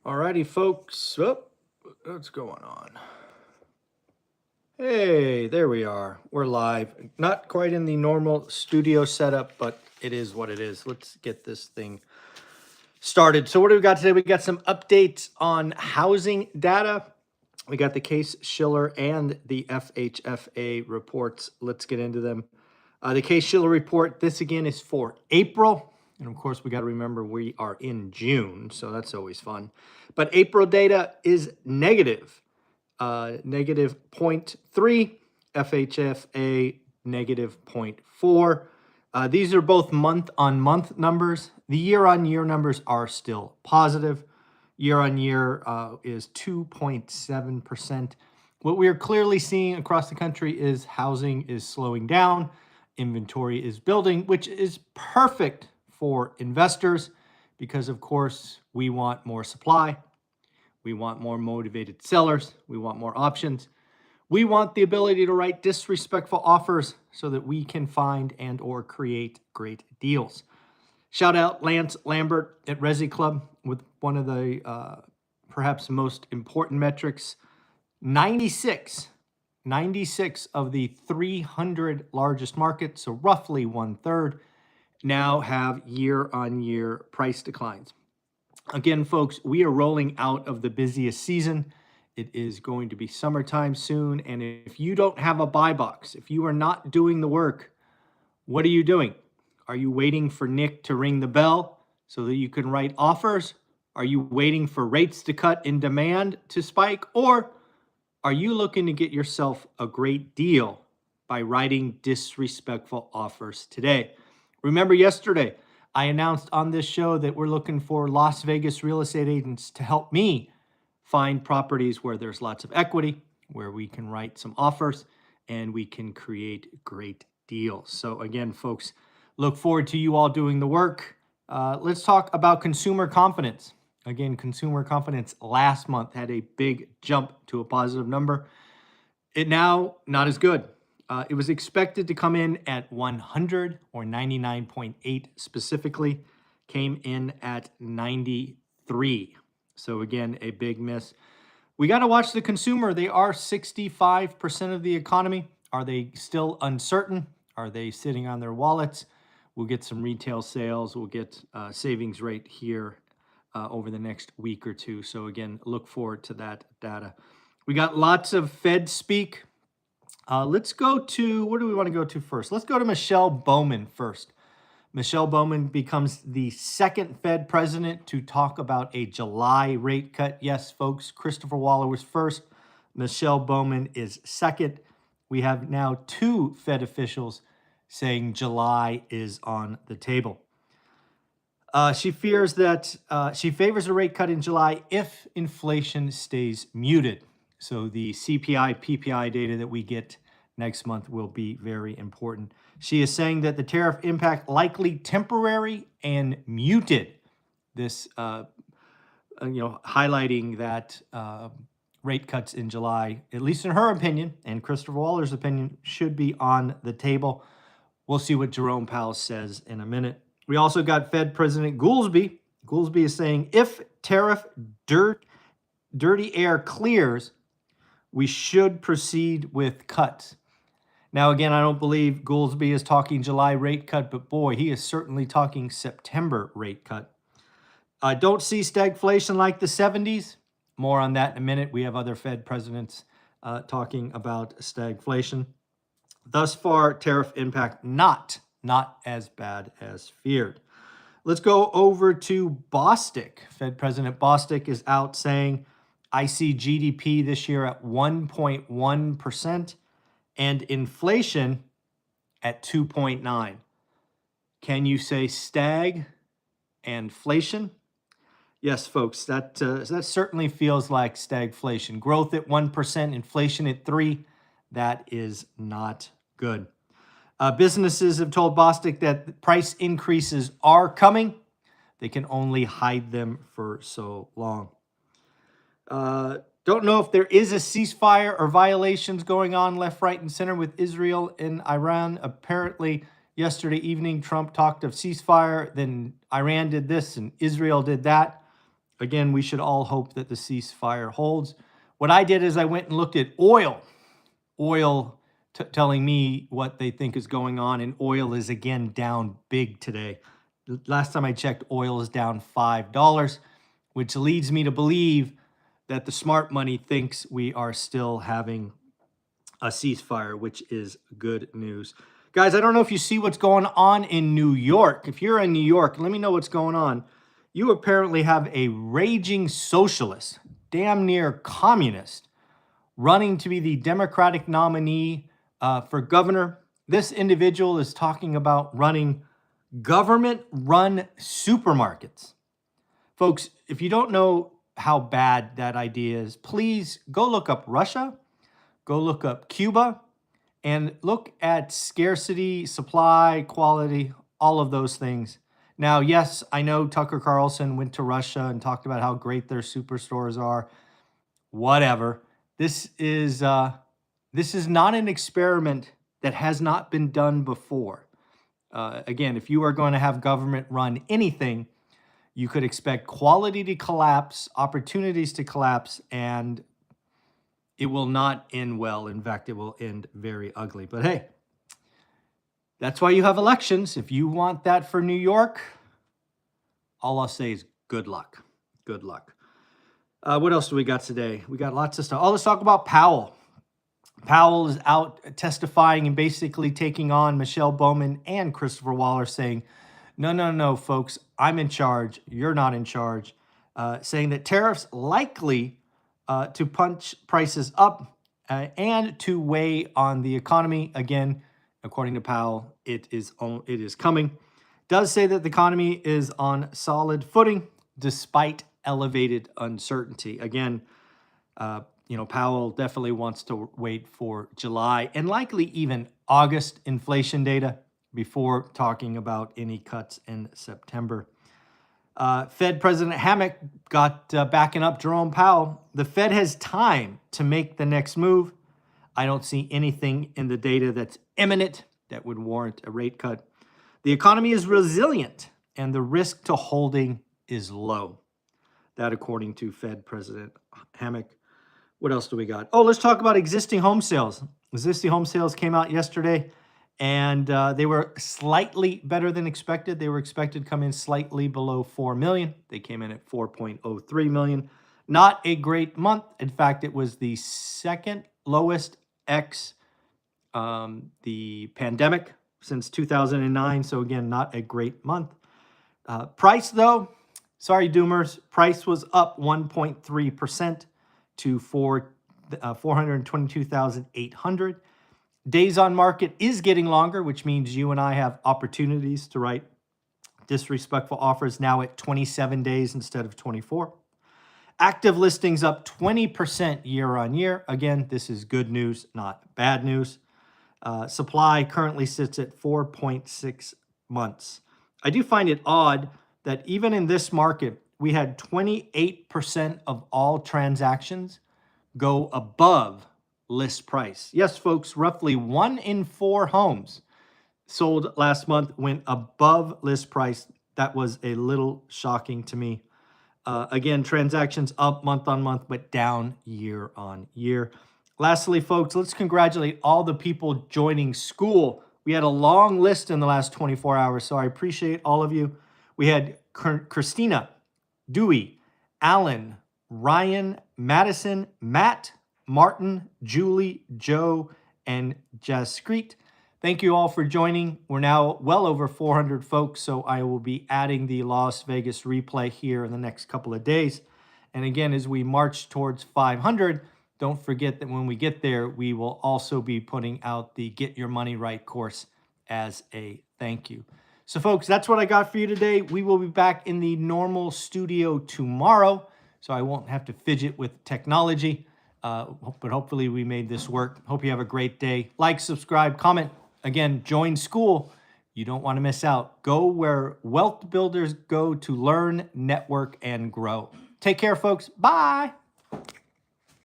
Alrighty, folks. Oh, what's going on? Hey, there we are. We're live. Not quite in the normal studio setup, but it is what it is. Let's get this thing started. So what do we got today? We got some updates on housing data. We got the Case-Shiller and the FHFA reports. Let's get into them. The Case-Shiller report, this again is for April. And of course, we got to remember we are in June, so that's always fun. But April data is negative. Negative 0.3, FHFA negative 0.4. These are both month-on-month numbers. The year-on-year numbers are still positive. Year-on-year is 2.7%. What we are clearly seeing across the country is housing is slowing down. Inventory is building, which is perfect for investors because, of course, we want more supply. We want more motivated sellers. We want more options. We want the ability to write disrespectful offers so that we can find and or create great deals. Shout out Lance Lambert at Resi Club with one of the perhaps most important metrics. 96 of the 300 largest markets, so roughly 1/3, now have year-on-year price declines. Again, folks, we are rolling out of the busiest season. It is going to be summertime soon, and if you don't have a buy box, if you are not doing the work, what are you doing? Are you waiting for Nick to ring the bell so that you can write offers? Are you waiting for rates to cut and demand to spike? Or are you looking to get yourself a great deal by writing disrespectful offers today? Remember yesterday, I announced on this show that we're looking for Las Vegas real estate agents to help me find properties where there's lots of equity, where we can write some offers, and we can create great deals. So again, folks, look forward to you all doing the work. Let's talk about consumer confidence. Again, consumer confidence last month had a big jump to a positive number. It now not as good. It was expected to come in at 100 or 99.8 specifically, came in at 93. So again, a big miss. We got to watch the consumer. They are 65% of the economy. Are they still uncertain? Are they sitting on their wallets? We'll get some retail sales. We'll get savings rate here over the next week or two. So again, look forward to that data. We got lots of Fed speak. Let's go to, what do we want to go to first? Let's go to Michelle Bowman first. Michelle Bowman becomes the second Fed president to talk about a July rate cut. Yes, folks, Christopher Waller was first. Michelle Bowman is second. We have now two Fed officials saying July is on the table. She fears that she favors a rate cut in July if inflation stays muted. So the CPI, PPI data that we get next month will be very important. She is saying that the tariff impact likely temporary and muted. This, highlighting that rate cuts in July, at least in her opinion, and Christopher Waller's opinion, should be on the table. We'll see what Jerome Powell says in a minute. We also got Fed President Goolsbee. Goolsbee is saying if tariff dirty air clears, we should proceed with cuts. Now, again, I don't believe Goolsbee is talking July rate cut, but boy, he is certainly talking September rate cut. I don't see stagflation like the 70s. More on that in a minute. We have other Fed presidents talking about stagflation. Thus far, tariff impact not as bad as feared. Let's go over to Bostic. Fed President Bostic is out saying, I see GDP this year at 1.1% and inflation at 2.9. Can you say stag and inflation? Yes, folks, that certainly feels like stagflation. Growth at 1%, inflation at 3%. That is not good. Businesses have told Bostic that price increases are coming. They can only hide them for so long. Don't know if there is a ceasefire or violations going on left, right, and center with Israel and Iran. Apparently, yesterday evening, Trump talked of ceasefire, then Iran did this and Israel did that. again, we should all hope that the ceasefire holds. What I did is I went and looked at oil. Oil telling me what they think is going on, and oil is again down big today. Last time I checked, oil is down $5, which leads me to believe that the smart money thinks we are still having a ceasefire, which is good news. Guys, I don't know if you see what's going on in New York. If you're in New York, let me know what's going on. You apparently have a raging socialist, damn near communist, running to be the Democratic nominee for governor. This individual is talking about running government-run supermarkets. Folks, if you don't know how bad that idea is, please go look up Russia, go look up Cuba, and look at scarcity, supply, quality, all of those things. Now, yes, I know Tucker Carlson went to Russia and talked about how great their superstores are. Whatever. This is not an experiment that has not been done before. Again, if you are going to have government run anything, you could expect quality to collapse, opportunities to collapse, and it will not end well. In fact, it will end very ugly. But hey, that's why you have elections. If you want that for New York, all I'll say is good luck. Good luck. What else do we got today? We got lots of stuff. Oh, let's talk about Powell. Powell is out testifying and basically taking on Michelle Bowman and Christopher Waller, saying, no, folks, I'm in charge. You're not in charge. Saying that tariffs likely to punch prices up and to weigh on the economy. Again, according to Powell, it is coming. Does say that the economy is on solid footing despite elevated uncertainty. Again, Powell definitely wants to wait for July and likely even August inflation data before talking about any cuts in September. Fed President Hammack got backing up Jerome Powell. The Fed has time to make the next move. I don't see anything in the data that's imminent that would warrant a rate cut. The economy is resilient and the risk to holding is low. That according to Fed President Hammack. What else do we got? Oh, let's talk about existing home sales. Existing home sales came out yesterday, and they were slightly better than expected. They were expected to come in slightly below 4 million. They came in at 4.03 million. Not a great month. In fact, it was the second lowest ex the pandemic since 2009. So again, not a great month. Price though, sorry doomers, price was up 1.3% to 422,800. Days on market is getting longer, which means you and I have opportunities to write disrespectful offers now at 27 days instead of 24. Active listings up 20% year on year. Again, this is good news, not bad news. Supply currently sits at 4.6 months. I do find it odd that even in this market, we had 28% of all transactions go above list price. Yes, folks, roughly 1 in 4 homes sold last month went above list price. That was a little shocking to me. Again, transactions up month on month, but down year on year. Lastly, folks, let's congratulate all the people joining school. We had a long list in the last 24 hours, so I appreciate all of you. We had Christina, Dewey, Alan, Ryan, Madison, Matt, Martin, Julie, Joe, and Jascreet. Thank you all for joining. We're now well over 400 folks, so I will be adding the Las Vegas replay here in the next couple of days. And again, as we march towards 500, don't forget that when we get there, we will also be putting out the Get Your Money Right course as a thank you. So folks, that's what I got for you today. We will be back in the normal studio tomorrow, so I won't have to fidget with technology. But hopefully we made this work. Hope you have a great day. Like, subscribe, comment. Again, join school. You don't want to miss out. Go where wealth builders go to learn, network, and grow. Take care, folks. Bye.